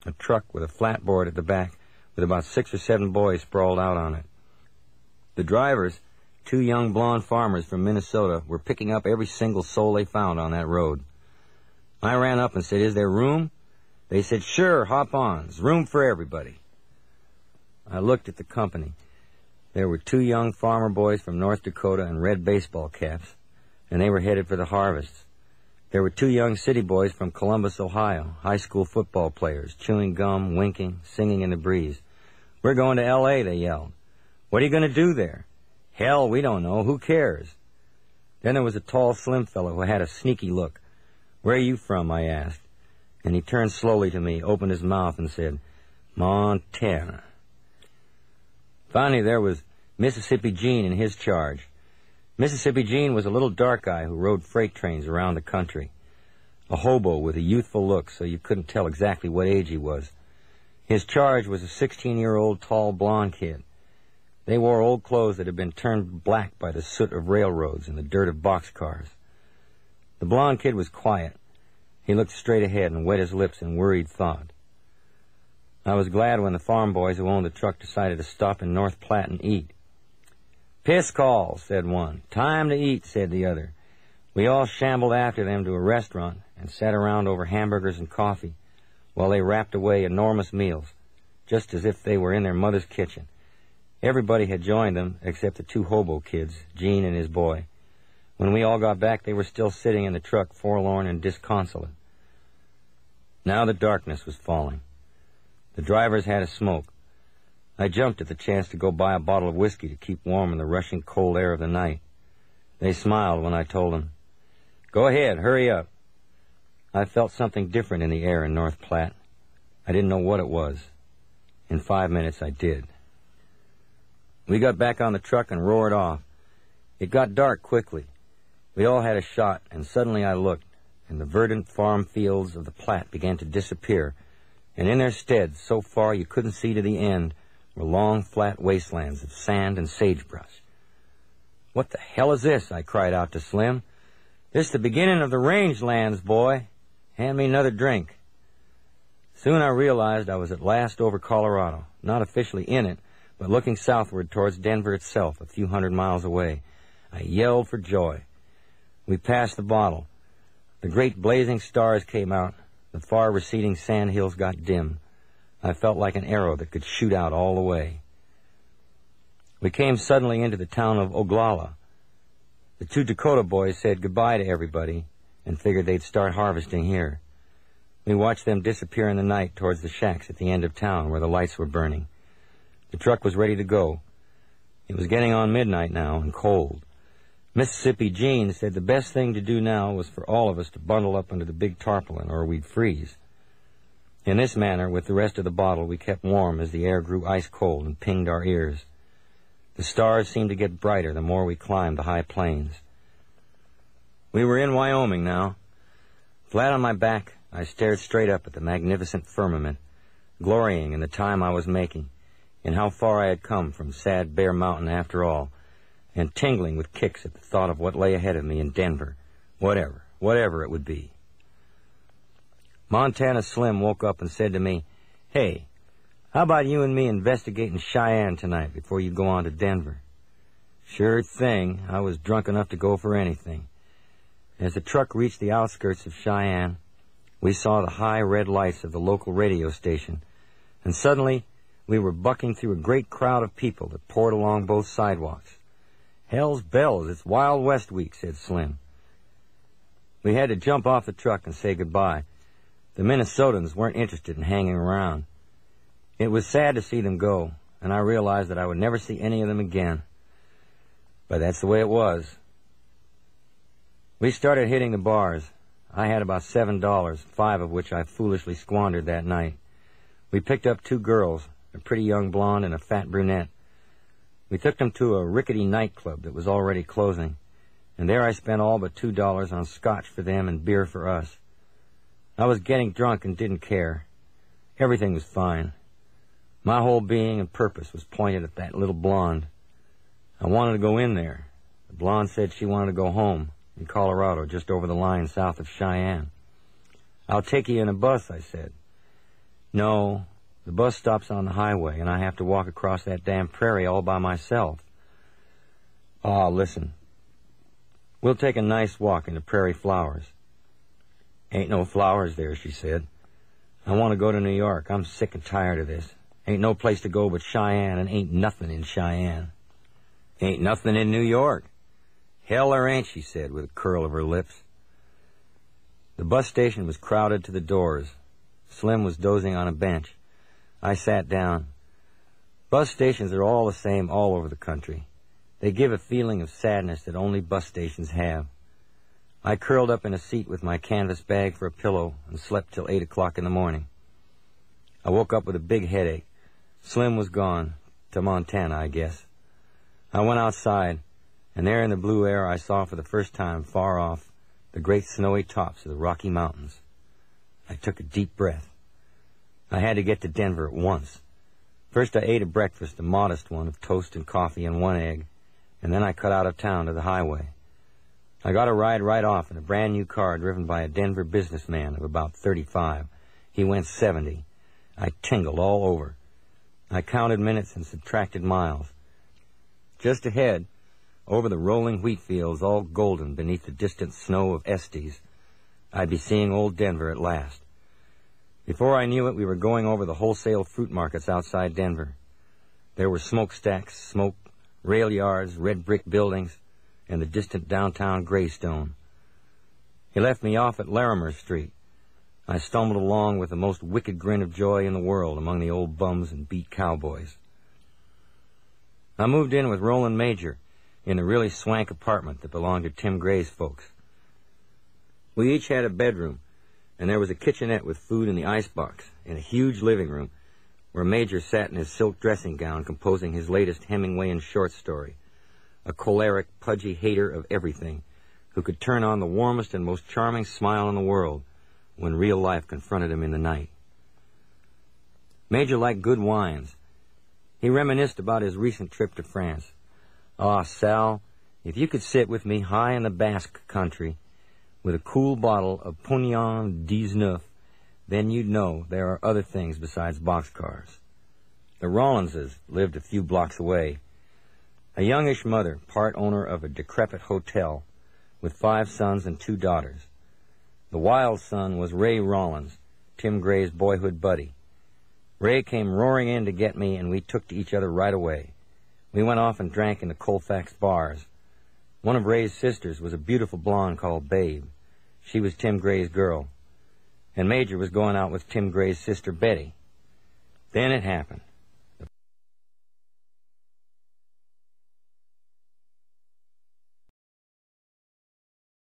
a truck with a flatboard at the back with about 6 or 7 boys sprawled out on it. The drivers, 2 young blonde farmers from Minnesota, were picking up every single soul they found on that road. I ran up and said, "Is there room?" They said, "Sure, hop on. There's room for everybody." I looked at the company. There were 2 young farmer boys from North Dakota in red baseball caps, and they were headed for the harvests. There were 2 young city boys from Columbus, Ohio, high school football players, chewing gum, winking, singing in the breeze. "We're going to L.A., they yelled. "What are you going to do there?" "Hell, we don't know. Who cares?" Then there was a tall, slim fellow who had a sneaky look. "Where are you from?" I asked. And he turned slowly to me, opened his mouth, and said, "Montana." Finally, there was Mississippi Gene in his charge. Mississippi Gene was a little dark guy who rode freight trains around the country. A hobo with a youthful look, so you couldn't tell exactly what age he was. His charge was a 16-year-old tall blonde kid. They wore old clothes that had been turned black by the soot of railroads and the dirt of boxcars. The blonde kid was quiet. He looked straight ahead and wet his lips in worried thought. I was glad when the farm boys who owned the truck decided to stop in North Platte and eat. "Piss call," said one. "Time to eat," said the other. We all shambled after them to a restaurant and sat around over hamburgers and coffee while they wrapped away enormous meals, just as if they were in their mother's kitchen. Everybody had joined them except the 2 hobo kids, Gene and his boy. When we all got back, they were still sitting in the truck, forlorn and disconsolate. Now the darkness was falling. The drivers had a smoke. I jumped at the chance to go buy a bottle of whiskey to keep warm in the rushing cold air of the night. They smiled when I told them, "Go ahead, hurry up." I felt something different in the air in North Platte. I didn't know what it was. In 5 minutes, I did. We got back on the truck and roared off. It got dark quickly. We all had a shot, and suddenly I looked, and the verdant farm fields of the Platte began to disappear, and in their stead, so far you couldn't see to the end, were long, flat wastelands of sand and sagebrush. "What the hell is this?" I cried out to Slim. "This is the beginning of the rangelands, boy. Hand me another drink." Soon I realized I was at last over Colorado, not officially in it, but looking southward towards Denver itself, a few hundred miles away. I yelled for joy. We passed the bottle. The great blazing stars came out. The far receding sand hills got dim. I felt like an arrow that could shoot out all the way. We came suddenly into the town of Oglala. The 2 Dakota boys said goodbye to everybody and figured they'd start harvesting here. We watched them disappear in the night towards the shacks at the end of town where the lights were burning. The truck was ready to go. It was getting on midnight now and cold. Mississippi Gene said the best thing to do now was for all of us to bundle up under the big tarpaulin or we'd freeze. In this manner, with the rest of the bottle, we kept warm as the air grew ice cold and pinged our ears. The stars seemed to get brighter the more we climbed the high plains. We were in Wyoming now. Flat on my back, I stared straight up at the magnificent firmament, glorying in the time I was making, in how far I had come from sad Bear Mountain after all, and tingling with kicks at the thought of what lay ahead of me in Denver, whatever it would be. Montana Slim woke up and said to me, "Hey, how about you and me investigating Cheyenne tonight before you go on to Denver?" Sure thing. I was drunk enough to go for anything. As the truck reached the outskirts of Cheyenne, we saw the high red lights of the local radio station, and suddenly we were bucking through a great crowd of people that poured along both sidewalks. "Hell's bells, it's Wild West week," said Slim. We had to jump off the truck and say goodbye. The Minnesotans weren't interested in hanging around. It was sad to see them go, and I realized that I would never see any of them again. But that's the way it was. We started hitting the bars. I had about $7, 5 of which I foolishly squandered that night. We picked up 2 girls, a pretty young blonde and a fat brunette. We took them to a rickety nightclub that was already closing, and there I spent all but $2 on scotch for them and beer for us. I was getting drunk and didn't care. Everything was fine. My whole being and purpose was pointed at that little blonde. I wanted to go in there. The blonde said she wanted to go home, in Colorado, just over the line south of Cheyenne. "I'll take you in a bus," I said. No, the bus stops on the highway, and I have to walk across that damn prairie all by myself. Ah, listen. We'll take a nice walk in the prairie flowers. Ain't no flowers there, she said. I want to go to New York. I'm sick and tired of this. Ain't no place to go but Cheyenne, and ain't nothing in Cheyenne. Ain't nothing in New York. Hell there ain't, she said with a curl of her lips. The bus station was crowded to the doors. Slim was dozing on a bench. I sat down. Bus stations are all the same all over the country. They give a feeling of sadness that only bus stations have. I curled up in a seat with my canvas bag for a pillow and slept till 8 o'clock in the morning. I woke up with a big headache. Slim was gone, to Montana, I guess. I went outside, and there in the blue air I saw for the first time, far off, the great snowy tops of the Rocky Mountains. I took a deep breath. I had to get to Denver at once. First I ate a breakfast, a modest one, of toast and coffee and 1 egg, and then I cut out of town to the highway. I got a ride right off in a brand-new car driven by a Denver businessman of about 35. He went 70. I tingled all over. I counted minutes and subtracted miles. Just ahead, over the rolling wheat fields, all golden beneath the distant snow of Estes, I'd be seeing old Denver at last. Before I knew it, we were going over the wholesale fruit markets outside Denver. There were smokestacks, smoke, rail yards, red brick buildings, and the distant downtown Greystone. He left me off at Larimer Street. I stumbled along with the most wicked grin of joy in the world among the old bums and beat cowboys. I moved in with Roland Major in a really swank apartment that belonged to Tim Gray's folks. We each had a bedroom, and there was a kitchenette with food in the icebox, and a huge living room where Major sat in his silk dressing gown composing his latest Hemingwayan short story, a choleric, pudgy hater of everything who could turn on the warmest and most charming smile in the world when real life confronted him in the night. Major liked good wines. He reminisced about his recent trip to France. "Ah, Sal, if you could sit with me high in the Basque country with a cool bottle of Pugnon 19, then you'd know there are other things besides boxcars." The Rollinses lived a few blocks away. A youngish mother, part owner of a decrepit hotel, with 5 sons and 2 daughters. The wild son was Ray Rollins, Tim Gray's boyhood buddy. Ray came roaring in to get me, and we took to each other right away. We went off and drank in the Colfax bars. One of Ray's sisters was a beautiful blonde called Babe. She was Tim Gray's girl. And Major was going out with Tim Gray's sister Betty. Then it happened.